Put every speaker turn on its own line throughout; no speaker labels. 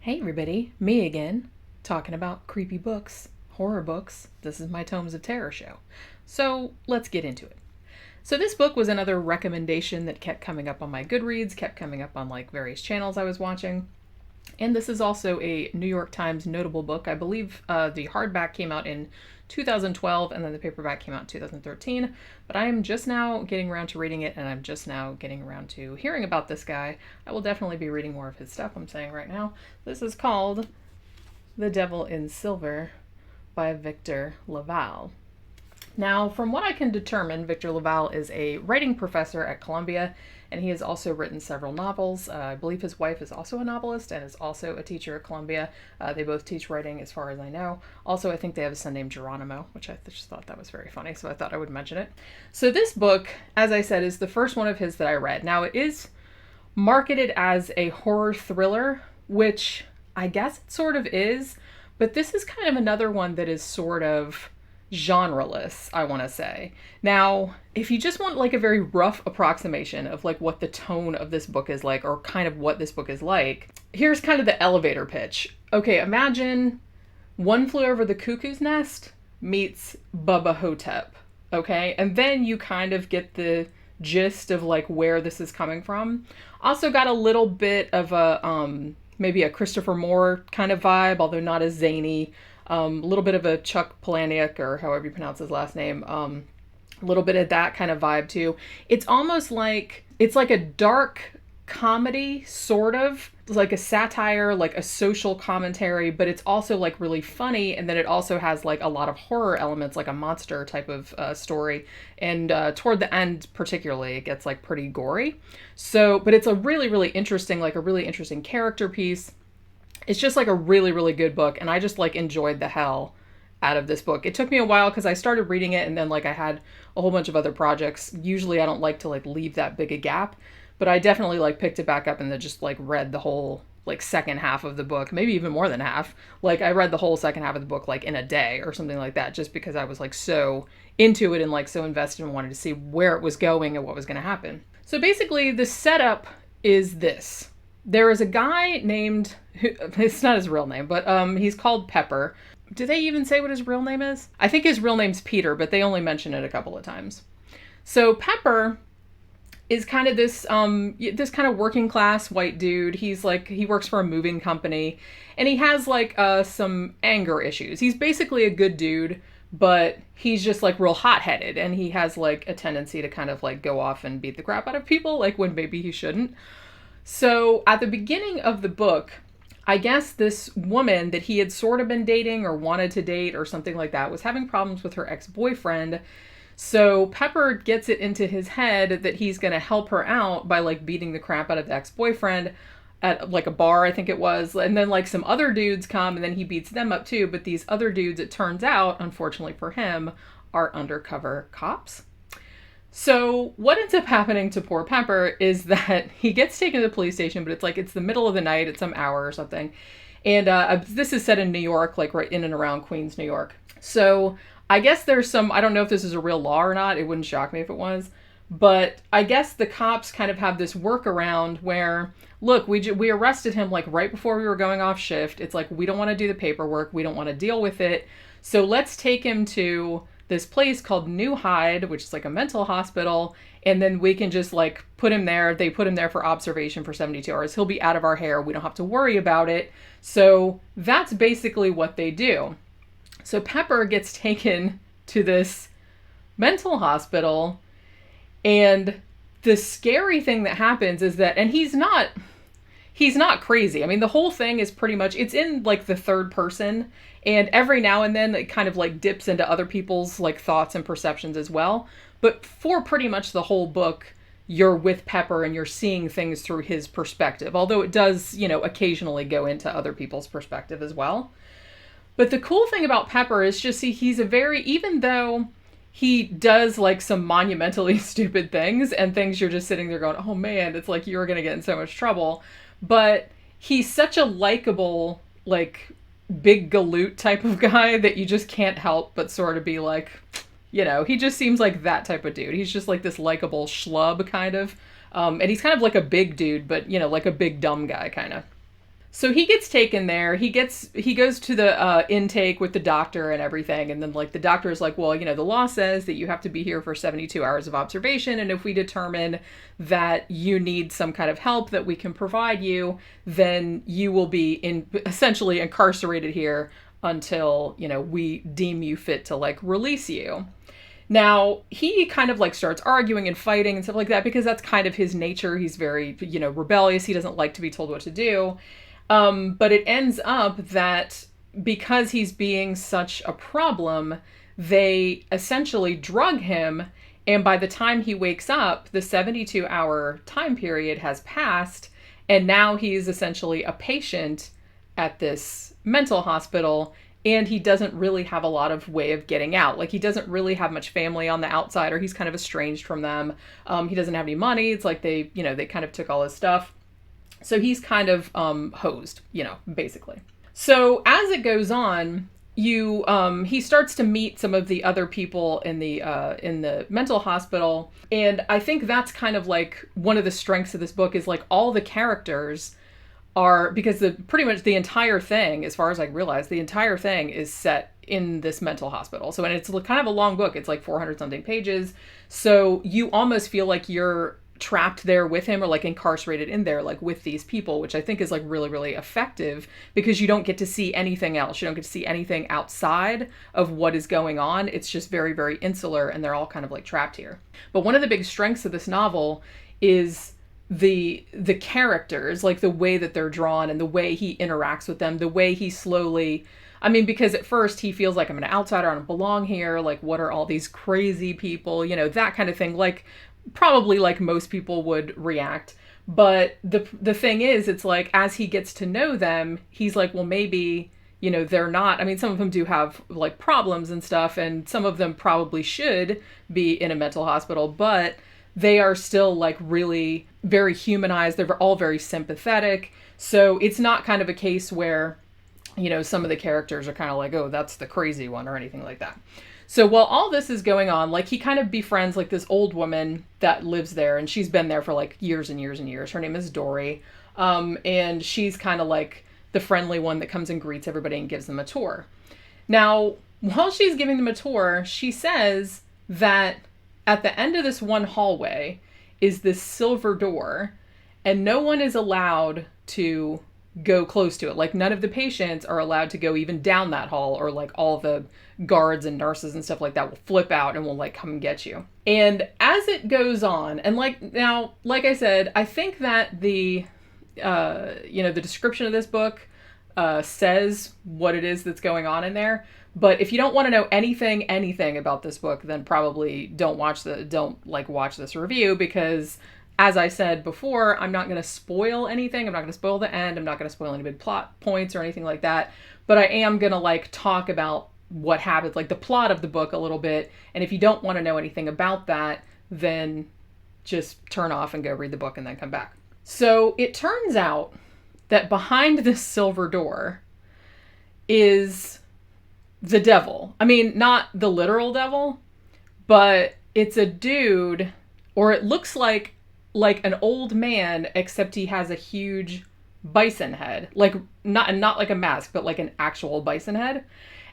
Hey everybody, me again, talking about creepy books, horror books. This is my Tomes of Terror show. So let's get into it. So this book was another recommendation that kept coming up on my Goodreads, kept coming up on like various channels I was watching. And this is also a New York Times notable book. I believe the hardback came out in 2012 and then the paperback came out in 2013. But I am just now getting around to reading it and I'm just now getting around to hearing about this guy. I will definitely be reading more of his stuff, I'm saying right now. This is called The Devil in Silver by Victor LaValle. Now, from what I can determine, Victor LaValle is a writing professor at Columbia, and he has also written several novels. I believe his wife is also a novelist and is also a teacher at Columbia. They both teach writing as far as I know. Also, I think they have a son named Geronimo, which I just thought that was very funny, so I thought I would mention it. So this book, as I said, is the first one of his that I read. Now, it is marketed as a horror thriller, which I guess it sort of is, but this is kind of another one that is sort of genreless, I want to say. Now, if you just want like a very rough approximation of like what the tone of this book is like, or kind of what this book is like, here's kind of the elevator pitch. Okay, imagine One Flew Over the Cuckoo's Nest meets Bubba Hotep, okay? And then you kind of get the gist of like where this is coming from. Also got a little bit of a, maybe a Christopher Moore kind of vibe, although not as zany. A little bit of a Chuck Palahniuk, or however you pronounce his last name. A little bit of that kind of vibe too. It's almost like, it's like a dark comedy, sort of. It's like a satire, like a social commentary, but it's also like really funny. And then it also has like a lot of horror elements, like a monster type of story. And toward the end, particularly, it gets like pretty gory. So, but it's a really, really interesting, like a really interesting character piece. It's just like a really, really good book. And I just like enjoyed the hell out of this book. It took me a while because I started reading it and then like I had a whole bunch of other projects. Usually I don't like to like leave that big a gap, but I definitely like picked it back up and then just like read the whole like second half of the book, maybe even more than half. Like I read the whole second half of the book like in a day or something like that, just because I was like so into it and like so invested and wanted to see where it was going and what was going to happen. So basically the setup is this. There is a guy named, it's not his real name, but he's called Pepper. Do they even say what his real name is? I think his real name's Peter, but they only mention it a couple of times. So Pepper is kind of this kind of working class white dude. He's like, he works for a moving company and he has like some anger issues. He's basically a good dude, but he's just like real hot-headed and he has like a tendency to kind of like go off and beat the crap out of people, like when maybe he shouldn't. So at the beginning of the book, I guess this woman that he had sort of been dating or wanted to date or something like that was having problems with her ex-boyfriend. So Pepper gets it into his head that he's going to help her out by like beating the crap out of the ex-boyfriend at like a bar, I think it was. And then like some other dudes come and then he beats them up too. But these other dudes, it turns out, unfortunately for him, are undercover cops. So what ends up happening to poor Pepper is that he gets taken to the police station, but it's the middle of the night, it's some hour or something. And this is set in New York, like right in and around Queens, New York. So I guess there's some, I don't know if this is a real law or not. It wouldn't shock me if it was. But I guess the cops kind of have this workaround where, look, we arrested him like right before we were going off shift. It's like, we don't want to do the paperwork. We don't want to deal with it. So let's take him to this place called New Hyde, which is like a mental hospital, and then we can just like put him there. They put him there for observation for 72 hours. He'll be out of our hair. We don't have to worry about it. So that's basically what they do. So Pepper gets taken to this mental hospital, and the scary thing that happens is that, and he's not crazy. I mean, the whole thing is pretty much, it's in like the third person. And every now and then it kind of like dips into other people's like thoughts and perceptions as well. But for pretty much the whole book, you're with Pepper and you're seeing things through his perspective. Although it does, occasionally go into other people's perspective as well. But the cool thing about Pepper is just he's a very, even though he does like some monumentally stupid things and things you're just sitting there going, oh man, it's like you're going to get in so much trouble. But he's such a likable, like, big galoot type of guy that you just can't help but sort of be like, he just seems like that type of dude. He's just like this likable schlub kind of. And he's kind of like a big dude, but, like a big dumb guy kind of. So he gets taken there. He goes to the intake with the doctor and everything. And then like the doctor is like, well, you know, the law says that you have to be here for 72 hours of observation. And if we determine that you need some kind of help that we can provide you, then you will be essentially incarcerated here until, you know, we deem you fit to like release you. Now, he kind of like starts arguing and fighting and stuff like that because that's kind of his nature. He's very, you know, rebellious. He doesn't like to be told what to do. But it ends up that because he's being such a problem, they essentially drug him. And by the time he wakes up, the 72-hour time period has passed. And now he's essentially a patient at this mental hospital. And he doesn't really have a lot of way of getting out. Like, he doesn't really have much family on the outside, or he's kind of estranged from them. He doesn't have any money. It's like they kind of took all his stuff. So he's kind of hosed, you know, basically. So as it goes on, he starts to meet some of the other people in the mental hospital. And I think that's kind of like one of the strengths of this book is like all the characters are, because pretty much the entire thing, as far as I realize, the entire thing is set in this mental hospital. So, and it's kind of a long book. It's like 400 something pages. So you almost feel like you're trapped there with him, or like incarcerated in there, like with these people, which I think is like really, really effective because you don't get to see anything else. You don't get to see anything outside of what is going on. It's just very, very insular, and they're all kind of like trapped here. But one of the big strengths of this novel is the characters, like the way that they're drawn and the way he interacts with them, the way he slowly, I mean, because at first he feels like I'm an outsider, I don't belong here, like what are all these crazy people, you know, that kind of thing, like probably like most people would react. But the thing is, it's like as he gets to know them, he's like, well, maybe, you know, they're not, I mean, some of them do have like problems and stuff, and some of them probably should be in a mental hospital, but they are still like really very humanized. They're all very sympathetic. So it's not kind of a case where, you know, some of the characters are kind of like, oh, that's the crazy one or anything like that. So while all this is going on, like he kind of befriends like this old woman that lives there, and she's been there for like years and years and years. Her name is Dory. And she's kind of like the friendly one that comes and greets everybody and gives them a tour. Now, while she's giving them a tour, she says that at the end of this one hallway is this silver door, and no one is allowed to go close to it. Like none of the patients are allowed to go even down that hall, or like all the guards and nurses and stuff like that will flip out and will like come and get you. And as it goes on, and like now, like I said, I think that the description of this book says what it is that's going on in there. But if you don't want to know anything about this book, then probably don't watch this review, because as I said before, I'm not going to spoil anything. I'm not going to spoil the end. I'm not going to spoil any big plot points or anything like that. But I am going to like talk about what happens, like the plot of the book a little bit. And if you don't want to know anything about that, then just turn off and go read the book and then come back. So it turns out that behind this silver door is the devil. I mean, not the literal devil, but it's a dude, or it looks like an old man, except he has a huge bison head. Like not like a mask, but like an actual bison head.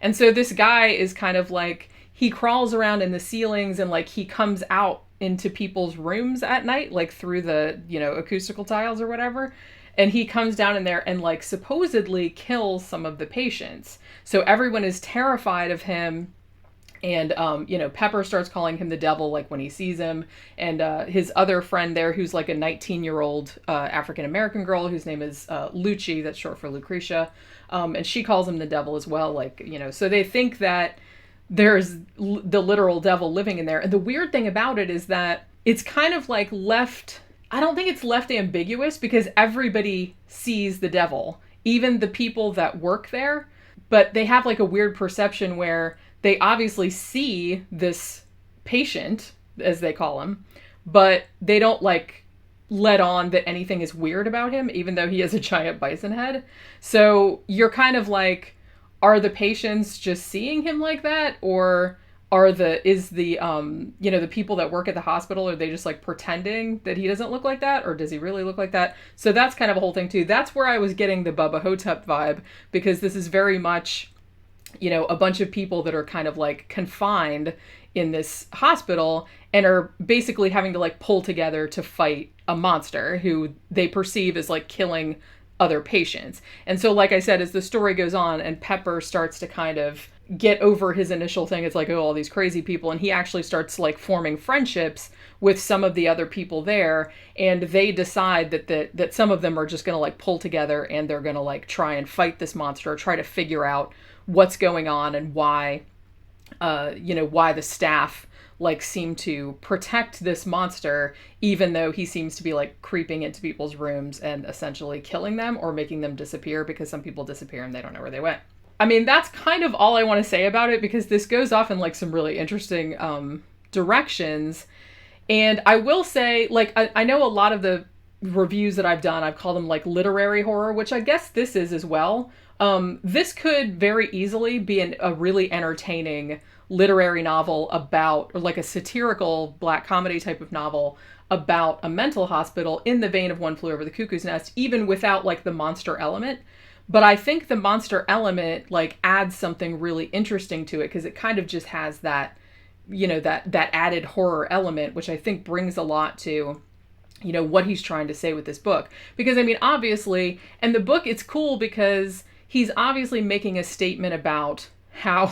And so this guy is kind of like, he crawls around in the ceilings, and like he comes out into people's rooms at night, like through the, you know, acoustical tiles or whatever. And he comes down in there and like supposedly kills some of the patients. So everyone is terrified of him. And, Pepper starts calling him the devil, like when he sees him. And his other friend there, who's like a 19-year-old African-American girl, whose name is Lucci, that's short for Lucretia. And she calls him the devil as well. Like, you know, so they think that there's the literal devil living in there. And the weird thing about it is that it's kind of like left, I don't think it's left ambiguous, because everybody sees the devil, even the people that work there. But they have like a weird perception where they obviously see this patient, as they call him, but they don't like let on that anything is weird about him, even though he has a giant bison head. So you're kind of like, are the patients just seeing him like that? Or is the the people that work at the hospital, are they just like pretending that he doesn't look like that, or does he really look like that? So that's kind of a whole thing too. That's where I was getting the Bubba Hotep vibe, because this is very much, a bunch of people that are kind of like confined in this hospital and are basically having to like pull together to fight a monster who they perceive as like killing other patients. And so, like I said, as the story goes on and Pepper starts to kind of get over his initial thing, it's like, oh, all these crazy people, and he actually starts like forming friendships with some of the other people there, and they decide that some of them are just going to like pull together and they're going to like try and fight this monster, or try to figure out what's going on and why why the staff like seem to protect this monster, even though he seems to be like creeping into people's rooms and essentially killing them or making them disappear, because some people disappear and they don't know where they went. I mean, that's kind of all I want to say about it, because this goes off in like some really interesting directions. And I will say, like, I know a lot of the reviews that I've done, I've called them like literary horror, which I guess this is as well. This could very easily be a really entertaining literary novel about, or like a satirical black comedy type of novel about a mental hospital in the vein of One Flew Over the Cuckoo's Nest, even without like the monster element. But I think the monster element like adds something really interesting to it, because it kind of just has that, that added horror element, which I think brings a lot to, what he's trying to say with this book. Because I mean, obviously, and the book, it's cool because he's obviously making a statement about how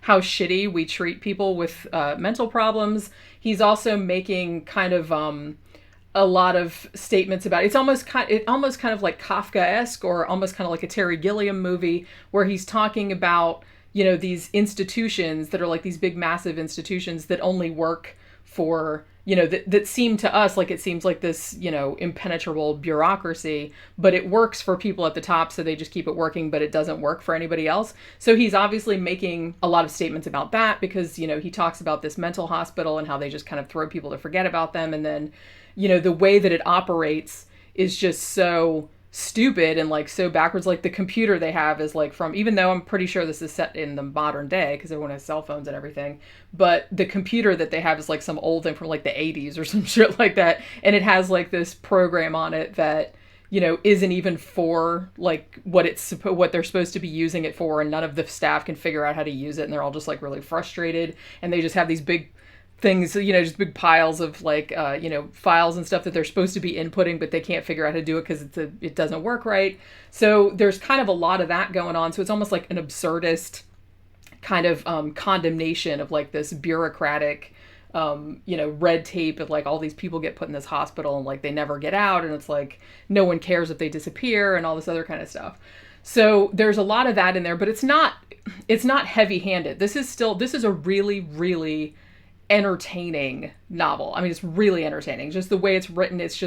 shitty we treat people with mental problems. He's also making kind of a lot of statements about it. It's almost kind of like Kafka-esque, or almost kind of like a Terry Gilliam movie, where he's talking about, these institutions that are like these big massive institutions that only work for, that seem to us like, it seems like this, impenetrable bureaucracy, but it works for people at the top, so they just keep it working, but it doesn't work for anybody else. So he's obviously making a lot of statements about that, because, he talks about this mental hospital and how they just kind of throw people to forget about them. And then, the way that it operates is just so stupid and like so backwards. Like the computer they have is like from, even though I'm pretty sure this is set in the modern day because everyone has cell phones and everything, but the computer that they have is like some old thing from like the 80s or some shit like that. And it has like this program on it that, isn't even for like what they're supposed to be using it for. And none of the staff can figure out how to use it. And they're all just like really frustrated. And they just have these big things, just big piles of like, files and stuff that they're supposed to be inputting, but they can't figure out how to do it because it doesn't work right. So there's kind of a lot of that going on. So it's almost like an absurdist kind of condemnation of like this bureaucratic, red tape of like all these people get put in this hospital and like they never get out. And it's like, no one cares if they disappear and all this other kind of stuff. So there's a lot of that in there, but it's not heavy handed. This is a really, really entertaining novel. I mean, it's really entertaining. Just the way it's written, it's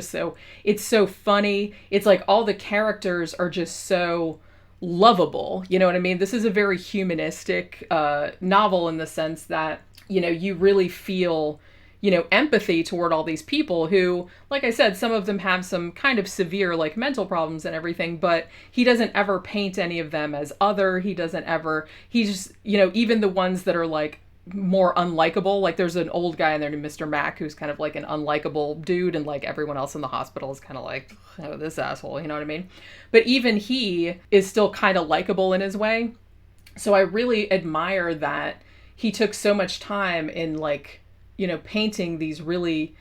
so funny. It's like all the characters are just so lovable. You know what I mean? This is a very humanistic novel in the sense that, you really feel, empathy toward all these people who, like I said, some of them have some kind of severe like mental problems and everything, but he doesn't ever paint any of them as other. He just, even the ones that are like more unlikable, like there's an old guy in there named Mr. Mack who's kind of like an unlikable dude, and like everyone else in the hospital is kind of like, oh, this asshole, you know what I mean? But even he is still kind of likable in his way. So I really admire that he took so much time in like, painting these really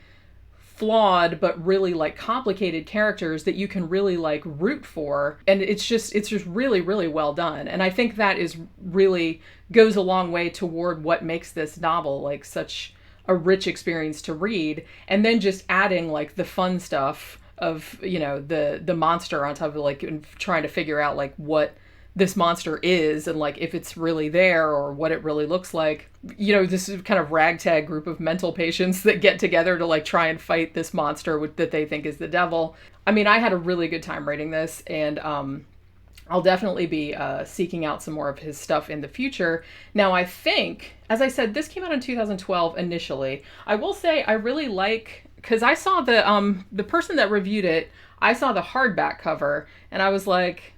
flawed but really like complicated characters that you can really like root for, and it's just really, really well done. And I think that is really goes a long way toward what makes this novel like such a rich experience to read. And then just adding like the fun stuff of the monster on top of like trying to figure out like what this monster is and like if it's really there or what it really looks like. This is kind of ragtag group of mental patients that get together to like try and fight this monster that they think is the devil. I mean, I had a really good time reading this, and I'll definitely be seeking out some more of his stuff in the future. Now, I think, as I said, this came out in 2012 initially. I will say I really like, because I saw the person that reviewed it, I saw the hardback cover, and I was like,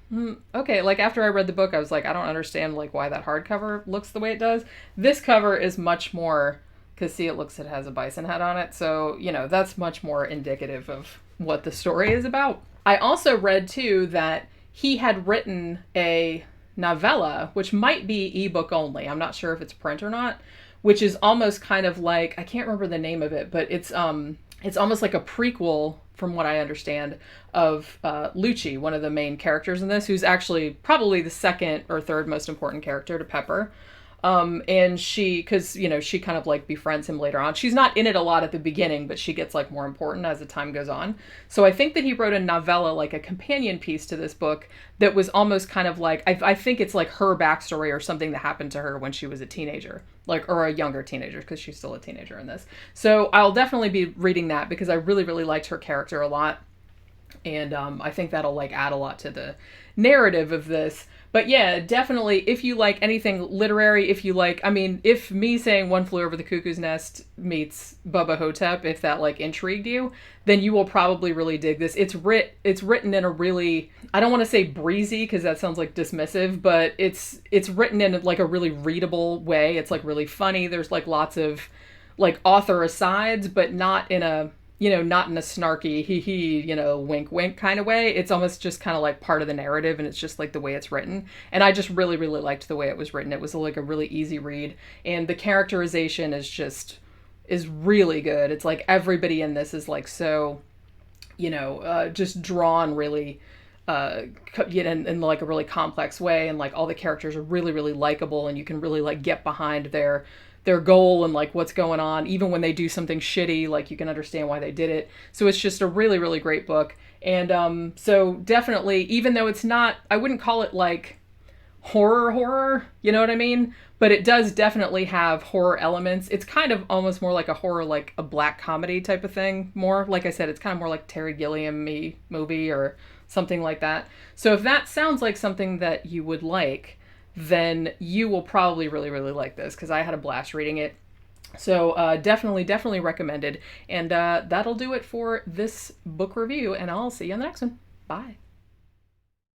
Okay, like after I read the book, I was like, I don't understand like why that hardcover looks the way it does. This cover is much more, because see, it has a bison head on it, so that's much more indicative of what the story is about. I also read too that he had written a novella, which might be ebook only. I'm not sure if it's print or not, which is almost kind of like, I can't remember the name of it, but it's almost like a prequel, from what I understand, of Lucci, one of the main characters in this, who's actually probably the second or third most important character to Pepper. And because she kind of like befriends him later on. She's not in it a lot at the beginning, but she gets like more important as the time goes on. So I think that he wrote a novella, like a companion piece to this book, that was almost kind of like, I think it's like her backstory or something that happened to her when she was a teenager, like, or a younger teenager, because she's still a teenager in this. So I'll definitely be reading that because I really, really liked her character a lot. And I think that'll like add a lot to the narrative of this. But yeah, definitely, if you like anything literary, if you like, I mean, if me saying One Flew Over the Cuckoo's Nest meets Bubba Hotep, if that like intrigued you, then you will probably really dig this. It's written in a really, I don't want to say breezy because that sounds like dismissive, but it's written in like a really readable way. It's like really funny. There's like lots of like author asides, but not in a not in a snarky wink wink kind of way. It's almost just kind of like part of the narrative, and it's just like the way it's written. And I just really, really liked the way it was written. It was like a really easy read, and the characterization is really good. It's like everybody in this is like so, just drawn really, in like a really complex way, and like all the characters are really, really likable, and you can really like get behind their goal and like what's going on. Even when they do something shitty, like you can understand why they did it. So it's just a really, really great book. And so definitely, even though it's not, I wouldn't call it like horror, you know what I mean? But it does definitely have horror elements. It's kind of almost more like a horror, like a black comedy type of thing. More, like I said, it's kind of more like Terry Gilliam-y movie or something like that. So if that sounds like something that you would like, then you will probably really, really like this, because I had a blast reading it. So definitely recommended. And that'll do it for this book review, and I'll see you on the next one. Bye.